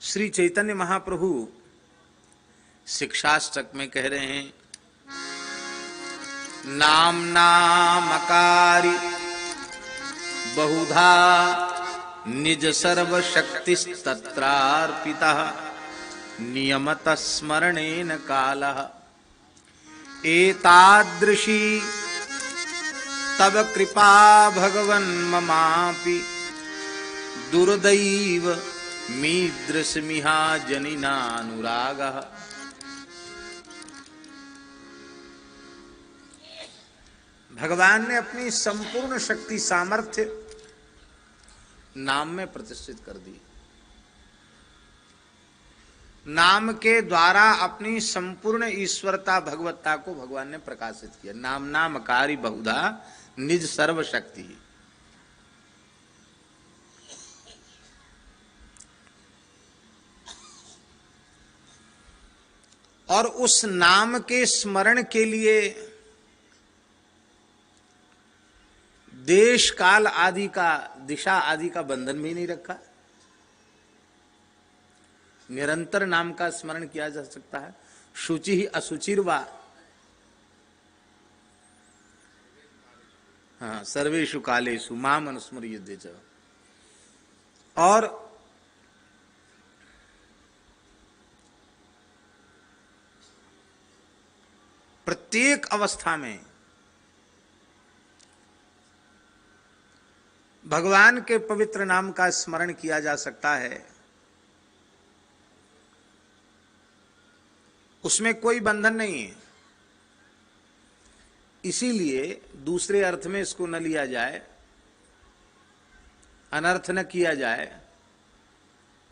श्री चैतन्य महाप्रभु शिक्षाष्टक में कह रहे हैं, नाम नामकारी बहुधा निज सर्व शक्ति तत्रार्पिता नियमत स्मरणेन कालः एतादृशी तब कृपा भगवन् ममापि दुर्दैव मीदृशमिहा जनिनानुरागः। भगवान ने अपनी संपूर्ण शक्ति सामर्थ्य नाम में प्रतिष्ठित कर दी। नाम के द्वारा अपनी संपूर्ण ईश्वरता भगवत्ता को भगवान ने प्रकाशित किया। नाम नामकारी बहुधा निज सर्व शक्ति। और उस नाम के स्मरण के लिए देश काल आदि का, दिशा आदि का बंधन भी नहीं रखा। निरंतर नाम का स्मरण किया जा सकता है। शुचि ही असुचिर्वा, हाँ, सर्वेषु कालेषु माम अनुस्मर्यते च। और प्रत्येक अवस्था में भगवान के पवित्र नाम का स्मरण किया जा सकता है। उसमें कोई बंधन नहीं है। इसीलिए दूसरे अर्थ में इसको न लिया जाए, अनर्थ न किया जाए।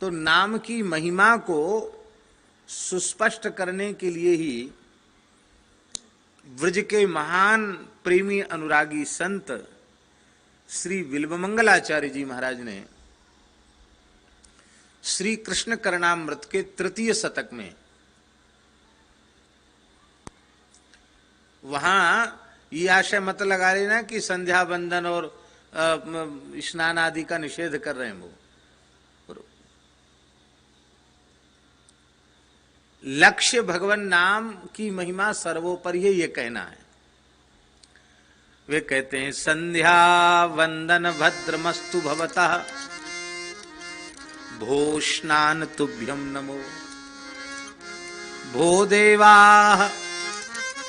तो नाम की महिमा को सुस्पष्ट करने के लिए ही व्रज के महान प्रेमी अनुरागी संत श्री बिल्वमंगलाचार्य जी महाराज ने श्री कृष्ण करणामृत के तृतीय शतक में, वहां ये आशय मत लगा लेना कि संध्या बंदन और स्नान आदि का निषेध कर रहे हैं वो। लक्ष्य भगवान नाम की महिमा सर्वोपरि है, ये कहना है। वे कहते हैं, संध्या वंदन भद्रमस्तु भवतः भो स्नान तुभ्यं नमो भो देवाः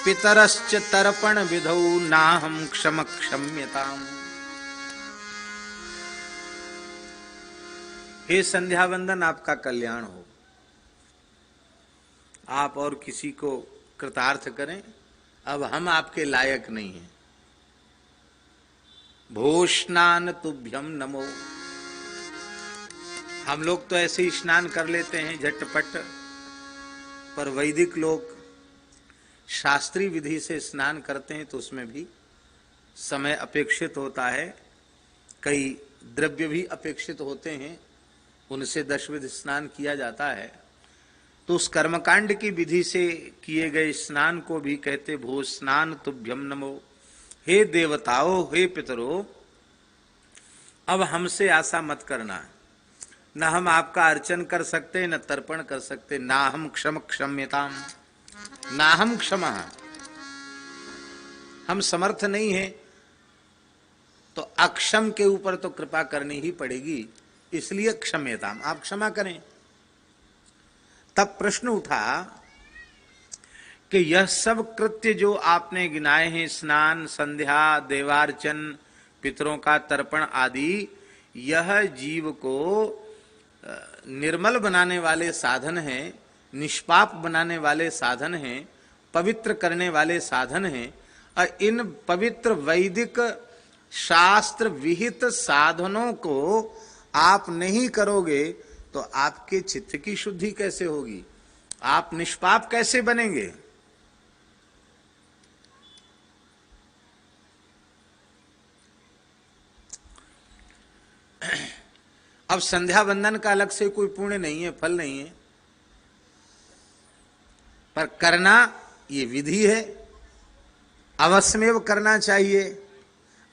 पितरश्च तर्पण विधौ नाहं क्षम क्षम्यताम्। हे संध्या वंदन, आपका कल्याण हो। आप और किसी को कृतार्थ करें, अब हम आपके लायक नहीं हैं। भो स्नान तुभ्यं नमो। हम लोग तो ऐसे ही स्नान कर लेते हैं झटपट, पर वैदिक लोग शास्त्रीय विधि से स्नान करते हैं तो उसमें भी समय अपेक्षित होता है, कई द्रव्य भी अपेक्षित होते हैं, उनसे दशविध स्नान किया जाता है। तो उस कर्मकांड की विधि से किए गए स्नान को भी कहते भो स्नान तुभ्यं नमो। हे देवताओं, हे पितरों, अब हमसे आशा मत करना। न हम आपका अर्चन कर सकते, न तर्पण कर सकते। ना हम क्षम क्षम्यताम, ना हम क्षमा, हम समर्थ नहीं है। तो अक्षम के ऊपर तो कृपा करनी ही पड़ेगी, इसलिए क्षम्यताम, आप क्षमा करें। तब प्रश्न उठा कि यह सब कृत्य जो आपने गिनाए हैं, स्नान, संध्या, देवार्चन, पितरों का तर्पण आदि, यह जीव को निर्मल बनाने वाले साधन हैं, निष्पाप बनाने वाले साधन हैं, पवित्र करने वाले साधन हैं। और इन पवित्र वैदिक शास्त्र विहित साधनों को आप नहीं करोगे तो आपके चित्त की शुद्धि कैसे होगी? आप निष्पाप कैसे बनेंगे? अब संध्या वंदन का अलग से कोई पुण्य नहीं है, फल नहीं है, पर करना ये विधि है, अवश्यमेव करना चाहिए।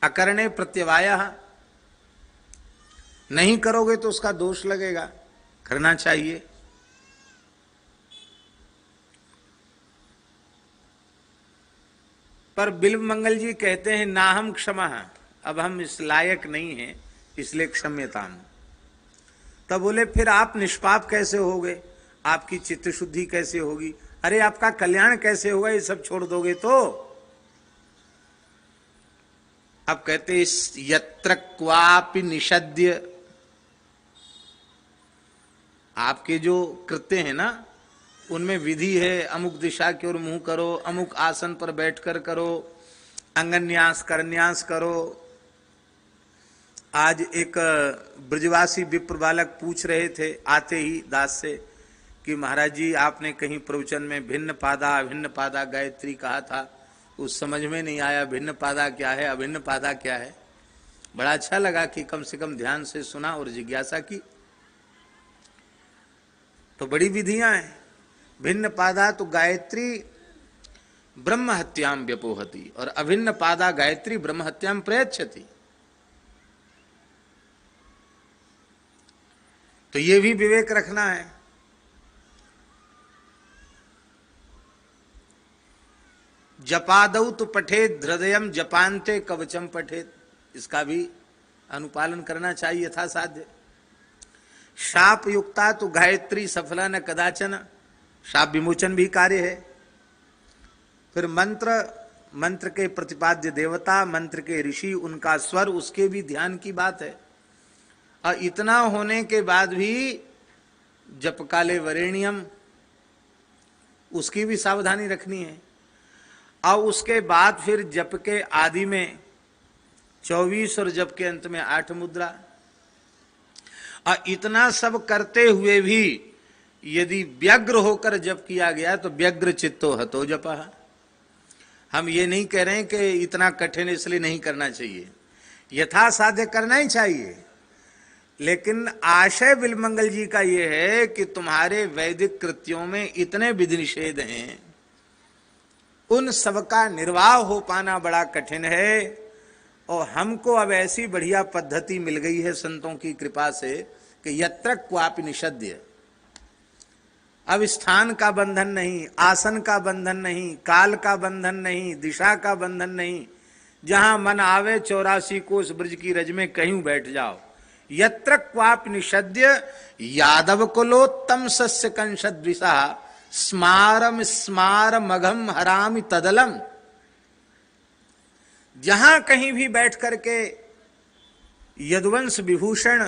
अकरणे प्रत्यवायः, नहीं करोगे तो उसका दोष लगेगा। करना चाहिए। पर बिल्व मंगल जी कहते हैं ना हम क्षमा, अब हम इस लायक नहीं हैं, इसलिए क्षम्यताम। तब बोले फिर आप निष्पाप कैसे होगे, आपकी चित्त शुद्धि कैसे होगी, अरे आपका कल्याण कैसे होगा ये सब छोड़ दोगे तो। अब कहते यत्र क्वापि निषद्य, आपके जो कृत्य है ना उनमें विधि है, अमुक दिशा की ओर मुंह करो, अमुक आसन पर बैठकर करो, अंगन्यास करन्यास करो। आज एक ब्रजवासी विप्र बालक पूछ रहे थे आते ही दास से कि महाराज जी आपने कहीं प्रवचन में भिन्न पादा अभिन्न पादा गायत्री कहा था, उस समझ में नहीं आया भिन्न पादा क्या है अभिन्न पादा क्या है। बड़ा अच्छा लगा कि कम से कम ध्यान से सुना और जिज्ञासा की। तो बड़ी विधियां हैं। भिन्न पादा तो गायत्री ब्रह्म हत्याम व्यपोहति और अभिन्न पादा गायत्री ब्रह्म हत्याम प्रयच्छति। तो ये भी विवेक रखना है। जपादौ तो पठेत हृदयम जपान्ते कवचम पठेत, इसका भी अनुपालन करना चाहिए यथा साध्य। शाप युक्ता तो गायत्री सफला न कदाचन, शाप विमोचन भी कार्य है। फिर मंत्र के प्रतिपाद्य देवता, मंत्र के ऋषि, उनका स्वर, उसके भी ध्यान की बात है। और इतना होने के बाद भी जप काले वरेण्यम, उसकी भी सावधानी रखनी है। और उसके बाद फिर जप के आदि में 24 और जप के अंत में 8 मुद्रा। और इतना सब करते हुए भी यदि व्यग्र होकर जप किया गया तो व्यग्र चित्तो हतो जपः। हम ये नहीं कह रहे हैं कि इतना कठिन इसलिए नहीं करना चाहिए, यथा साध्य करना ही चाहिए। लेकिन आशय बिल्वमंगल जी का ये है कि तुम्हारे वैदिक कृत्यों में इतने विधि निषेध हैं, उन सबका निर्वाह हो पाना बड़ा कठिन है। और हमको अब ऐसी बढ़िया पद्धति मिल गई है संतों की कृपा से कि यत्र क्वापि निषद्य, अब स्थान का बंधन नहीं, आसन का बंधन नहीं, काल का बंधन नहीं, दिशा का बंधन नहीं, जहां मन आवे 84 कोस ब्रज की रज में कहीं बैठ जाओ। यत्र क्वापि निषद्य यादव कुलोत्तम सस्य कंशद्विषा स्मारम स्मार मघम हरामि तदलम। जहां कहीं भी बैठ करके यदुवंश विभूषण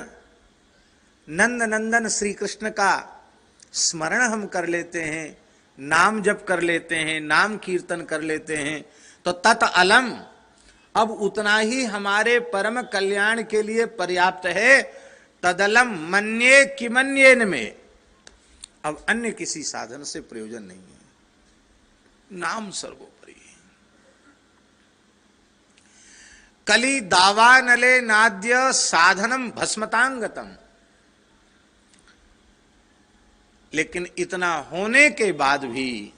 नंद नंदन श्री कृष्ण का स्मरण हम कर लेते हैं, नाम जप कर लेते हैं, नाम कीर्तन कर लेते हैं, तो तत् अलम, अब उतना ही हमारे परम कल्याण के लिए पर्याप्त है। तदलम मन्ये किमन्येन में, अब अन्य किसी साधन से प्रयोजन नहीं है, नाम सर्वोपरि है। कली दावानले नाद्य साधनम भस्मतांगतम। लेकिन इतना होने के बाद भी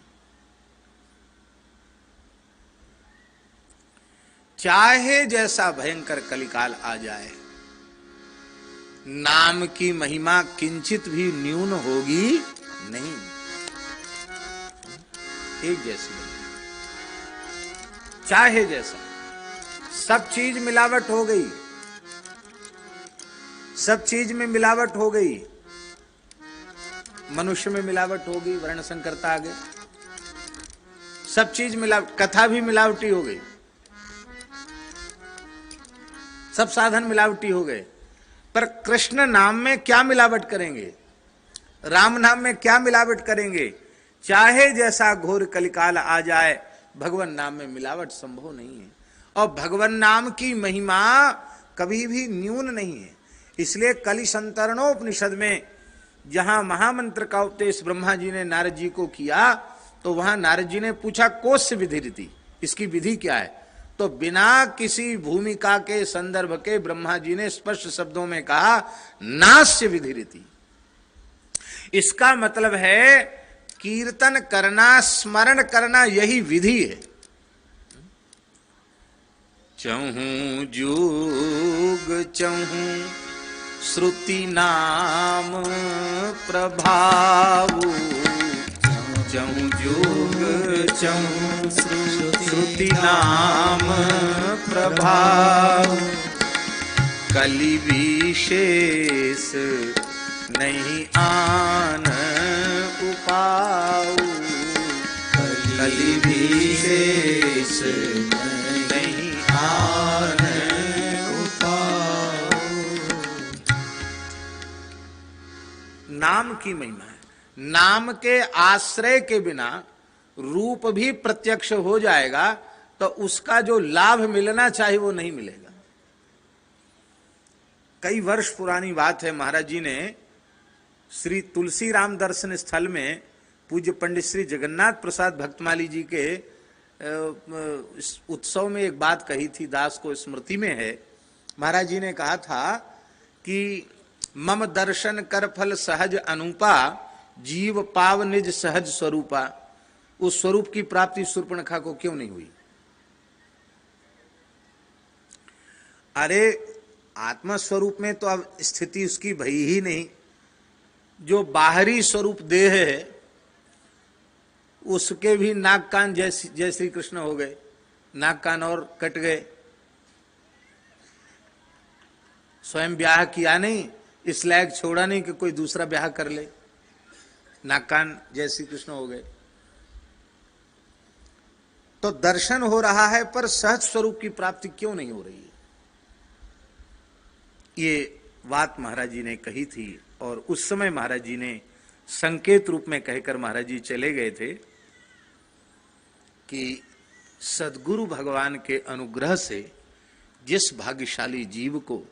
चाहे जैसा भयंकर कलिकाल आ जाए, नाम की महिमा किंचित भी न्यून होगी नहीं, एक जैसी बनी, चाहे जैसा। सब चीज मिलावट हो गई, सब चीज में मिलावट हो गई। मनुष्य में मिलावट हो गई, वर्ण संकरता आ गई, सब चीज मिलावट, कथा भी मिलावटी हो गई, सब साधन मिलावटी हो गए। पर कृष्ण नाम में क्या मिलावट करेंगे, राम नाम में क्या मिलावट करेंगे? चाहे जैसा घोर कलिकाल आ जाए, भगवान नाम में मिलावट संभव नहीं है। और भगवान नाम की महिमा कभी भी न्यून नहीं है। इसलिए कलिसंतरणोपनिषद में जहां महामंत्र का उपदेश ब्रह्मा जी ने नारद जी को किया, तो वहां नारद जी ने पूछा कोस्य विधि रीति, इसकी विधि क्या है? तो बिना किसी भूमिका के संदर्भ के ब्रह्मा जी ने स्पष्ट शब्दों में कहा नास्य विधि रीति। इसका मतलब है कीर्तन करना, स्मरण करना, यही विधि है। चहूं जुग चहूं श्रुति नाम प्रभावु जऊं जुग जऊं श्रुति नाम प्रभावु कलि विशेष नहीं आन उपाऊ कलि विशेष नहीं आन उपाऊ। नाम की महिमा है। नाम के आश्रय के बिना रूप भी प्रत्यक्ष हो जाएगा तो उसका जो लाभ मिलना चाहिए वो नहीं मिलेगा। कई वर्ष पुरानी बात है, महाराज जी ने श्री तुलसी राम दर्शन स्थल में पूज्य पंडित श्री जगन्नाथ प्रसाद भक्तमाली जी के उत्सव में एक बात कही थी, दास को स्मृति में है। महाराज जी ने कहा था कि मम दर्शन कर फल सहज अनुपा जीव पाव निज सहज स्वरूपा। उस स्वरूप की प्राप्ति शूर्पणखा को क्यों नहीं हुई? अरे आत्मा स्वरूप में तो अब स्थिति उसकी भई ही नहीं। जो बाहरी स्वरूप देह है उसके भी नाक कान जय श्री कृष्ण हो गए, नाक कान और कट गए। स्वयं ब्याह किया नहीं, इस लायक छोड़ा नहीं कि कोई दूसरा ब्याह कर ले, नाक कान जय श्री कृष्ण हो गए। तो दर्शन हो रहा है पर सहज स्वरूप की प्राप्ति क्यों नहीं हो रही है? ये बात महाराज जी ने कही थी और उस समय महाराज जी ने संकेत रूप में कहकर महाराज जी चले गए थे कि सद्गुरु भगवान के अनुग्रह से जिस भाग्यशाली जीव को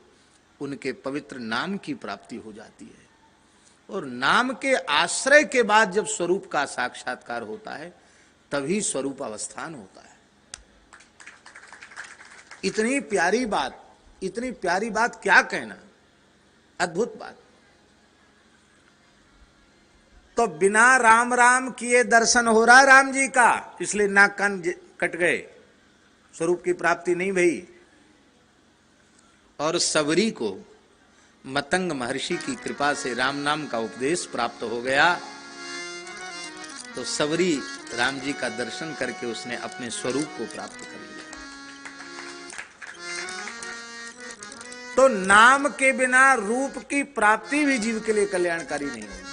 उनके पवित्र नाम की प्राप्ति हो जाती है और नाम के आश्रय के बाद जब स्वरूप का साक्षात्कार होता है तभी स्वरूप अवस्थान होता है। इतनी प्यारी बात क्या कहना, अद्भुत बात। तो बिना राम राम किए दर्शन हो रहा है राम जी का, इसलिए नाक कान कट गए, स्वरूप की प्राप्ति नहीं भई। और सबरी को मतंग महर्षि की कृपा से राम नाम का उपदेश प्राप्त हो गया तो सबरी राम जी का दर्शन करके उसने अपने स्वरूप को प्राप्त कर लिया। तो नाम के बिना रूप की प्राप्ति भी जीव के लिए कल्याणकारी नहीं होगी।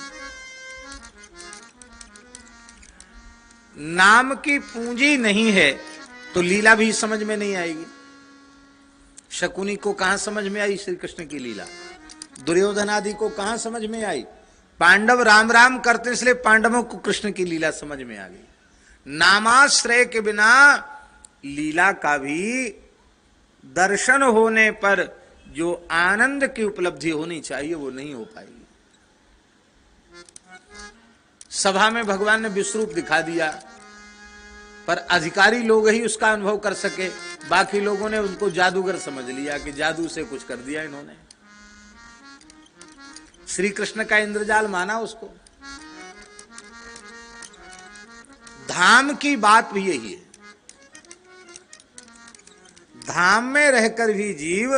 नाम की पूंजी नहीं है तो लीला भी समझ में नहीं आएगी। शकुनी को कहां समझ में आई श्री कृष्ण की लीला? दुर्योधन आदि को कहां समझ में आई? पांडव राम राम करते इसलिए पांडवों को कृष्ण की लीला समझ में आ गई। नामाश्रय के बिना लीला का भी दर्शन होने पर जो आनंद की उपलब्धि होनी चाहिए वो नहीं हो पाएगी। सभा में भगवान ने विश्वरूप दिखा दिया पर अधिकारी लोग ही उसका अनुभव कर सके, बाकी लोगों ने उनको जादूगर समझ लिया कि जादू से कुछ कर दिया इन्होंने। श्री कृष्ण का इंद्रजाल माना उसको। धाम की बात भी यही है। धाम में रहकर भी जीव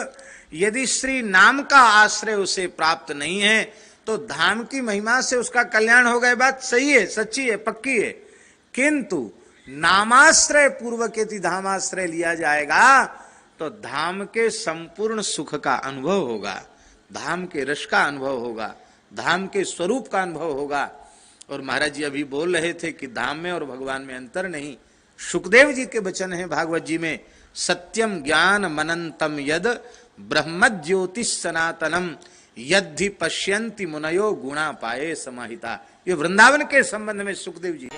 यदि श्री नाम का आश्रय उसे प्राप्त नहीं है तो धाम की महिमा से उसका कल्याण हो गए। बात सही है, सच्ची है, पक्की है। किंतु नामाश्रय पूर्वक यदि धामाश्रय लिया जाएगा तो धाम के संपूर्ण सुख का अनुभव होगा, धाम के रस का अनुभव होगा, धाम के स्वरूप का अनुभव होगा। और महाराज जी अभी बोल रहे थे कि धाम में और भगवान में अंतर नहीं। सुखदेव जी के वचन है भागवत जी में, सत्यम ज्ञान मनंतम यद ब्रह्म ज्योतिष सनातनम यद्धि पश्यन्ति मुनयो गुणा पाए समाहिता। ये वृंदावन के संबंध में सुखदेव जी